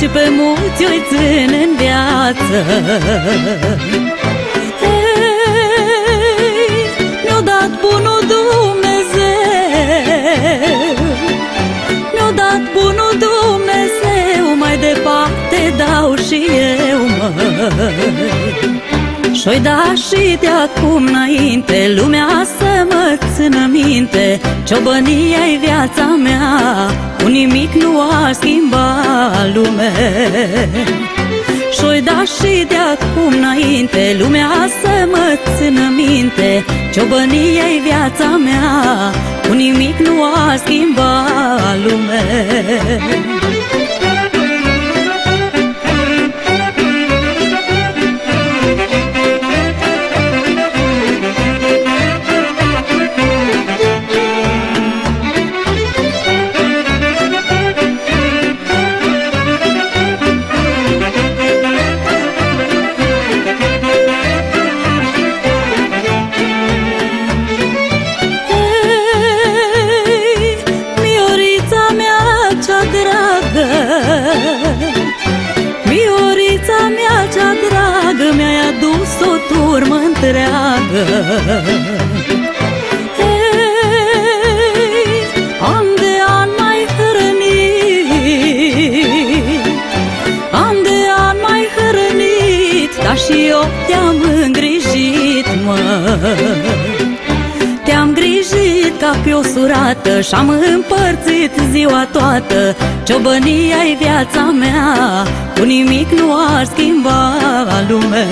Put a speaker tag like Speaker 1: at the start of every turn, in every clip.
Speaker 1: și pe mulți o-i țin în viață. Mi-a dat bunul Dumnezeu, mi-a dat bunul Dumnezeu, mai departe dau și eu, măi. Și-o-i da și de acum înainte lumea să mă țină minte, ciobănia-i viața mea, cu nimic nu a schimbat lume. Și-o-i da și de acum înainte lumea să mă țină minte, ciobănia-i viața mea, cu nimic nu a schimbat lume. Miorița mea cea dragă, mi-ai adus o turmă întreagă. An de an mai hrănit, an de an mai hrănit, dar și eu te-am îngrijit, măi. Te-am grijit ca pe o surată și-am împărțit ziua toată, ciobănia-i viața mea, cu nimic nu ar schimba lume.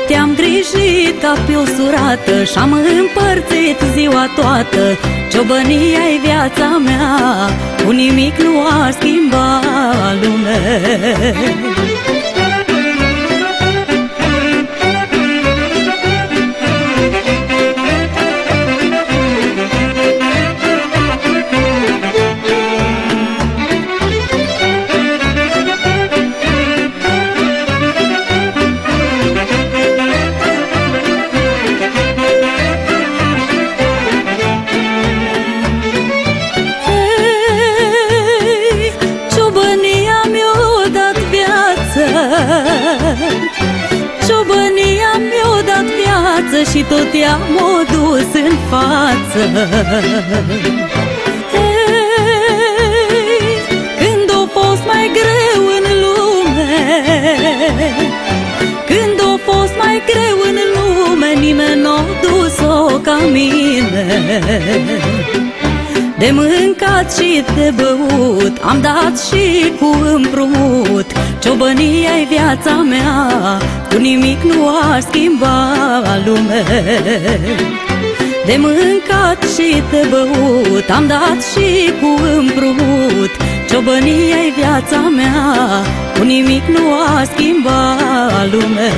Speaker 1: Te-am grijit ca pe o surată și-am împărțit ziua toată, ciobănia-i viața mea, cu nimic nu ar schimba lume. Ciobănia mi-a dat viață și tot i-am dus în față. Când a fost mai greu în lume, când a fost mai greu în lume, nimeni n-a dus-o ca mine. De mâncat și de băut am dat și cu împrumut, ciobănia-i viața mea, cu nimic nu a schimbat lume. De mâncat și de băut am dat și cu împrumut, ciobănia-i viața mea, cu nimic nu a schimbat lume.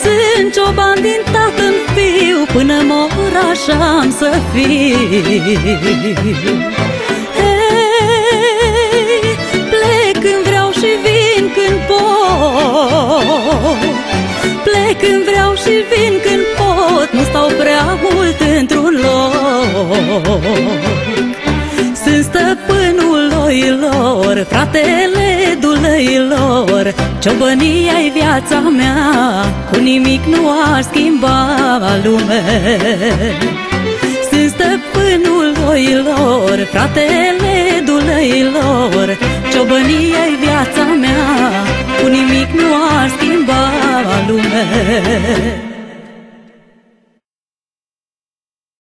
Speaker 1: Sunt cioban din tată în fiu, până mor așa-am să fiu. Plec când vreau și vin când pot, plec când vreau și vin când pot, nu stau prea mult într-un loc. Sunt stăpânul oilor, fratele dulăilor, ciobănia-i viața mea, cu nimic nu ar schimba lume. Sunt stăpânul oilor, fratele dulăilor, ciobănia-i viața mea, cu nimic nu ar schimba lume.